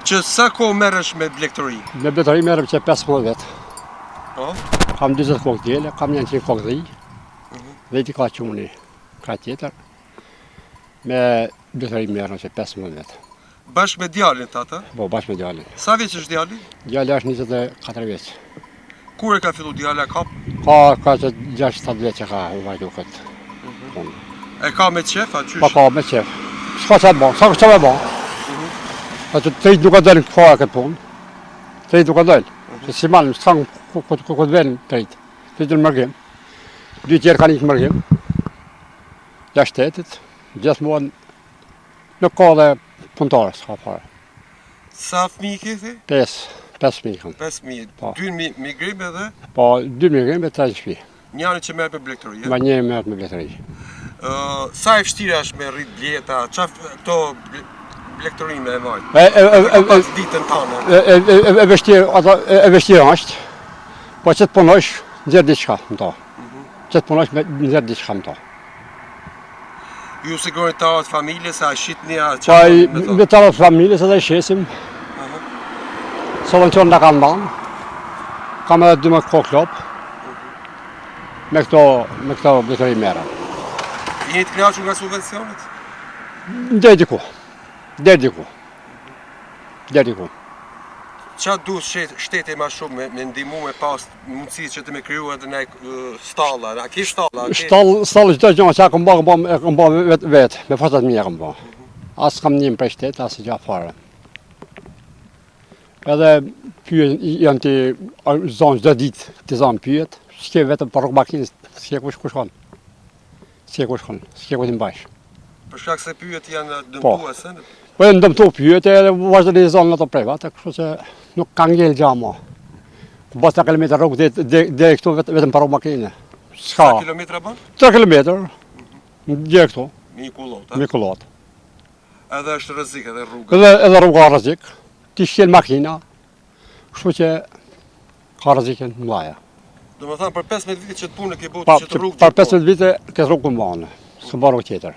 Që sa kohë merresh me blegtori? Me blegtori merrem që 15 vjet. Po? Kam 40 kokë djele, kam 100 kokë dhi. Dhe ti ka quni, ka tjetër. Me blegtori merrem që 15 vjet. Bashkë me djalin tata? Po, bashkë me djalin. Sa vjeç është djali? Djali është 24 vjeç. Kur e ka fillu djali kap? Ka që 6-7 vjeç që ka u vajtu këtë. E ka me qef, a qysh? Pa ka me qef. S'ka që bon, s'ka me bon. Të tëjt nuk e delë në këfara këtë punë. Tëjt nuk e delë. Se si manë, s'ka këtë venë tëjt. Tëjt në mërgjim. 2 tjerë ka një të mërgjim. 6 shtetit. Gjithmonë nuk ka dhe punëtarë, s'ka fare. Sa fëmijë ke? 5 fëmijë kam. 5 fëmijë. 2 migrim edhe? Po, 2 migrim e 3 shtëpi. Njani që merret me blegtori, Ma një merret me blegtori. Sa e vështirë është me rrit bleta, këto blegtorime e majtë? Pas ditën tane. E vështirë është, po që të punosh, nxjerr diçka në to. Që të punosh, nxjerr diçka në to. Ju siguroni tarët familjes, a shitni, a që me to? Me tarët familjes edhe shesim. Sotën qërë nga kanë banë. Kam edhe 12 kokë klopë. Me këto blegtori merrem. Jeni të kënaqur nga subvencionet? Deri diku. Qa duhet shteti ma shumë me ndihmu me pas mundësi që të me kriju edhe ne stalla? A ke stalla? Stalla qdo gjënë që kam ba vetë, me fatat mija kam ba. Asë kam njëm prej shtetë, asë gja fare. Edhe pyet janë të zonë çdo ditë, të zonë pyet, s'ke vetëm për rrugë makinës, s'ke kush shkon. S'ke ku t'i mbajsh. Për shkak se pyet janë dëmtuese? Po e ndëmtu pyet edhe vazhdoni në ato private, kështu që nuk ka ngel gja ma. Ku bas 3 kilometra rrugë deri këtu vetëm për rrugë makinë. Sa kilometra bën? 3 kilometra. Deri këtu. Me kullot. Me kullot. Edhe është rrezik edhe rruga. Edhe rruga ka rrezik. Ti shkel makina. Kështu që ka rrezikën mëdha. Do të thënë për 15 vite që të punë ke bërë që të rrugë. Për 15 vite ke rrugë mbane. S'ka bërë tjetër.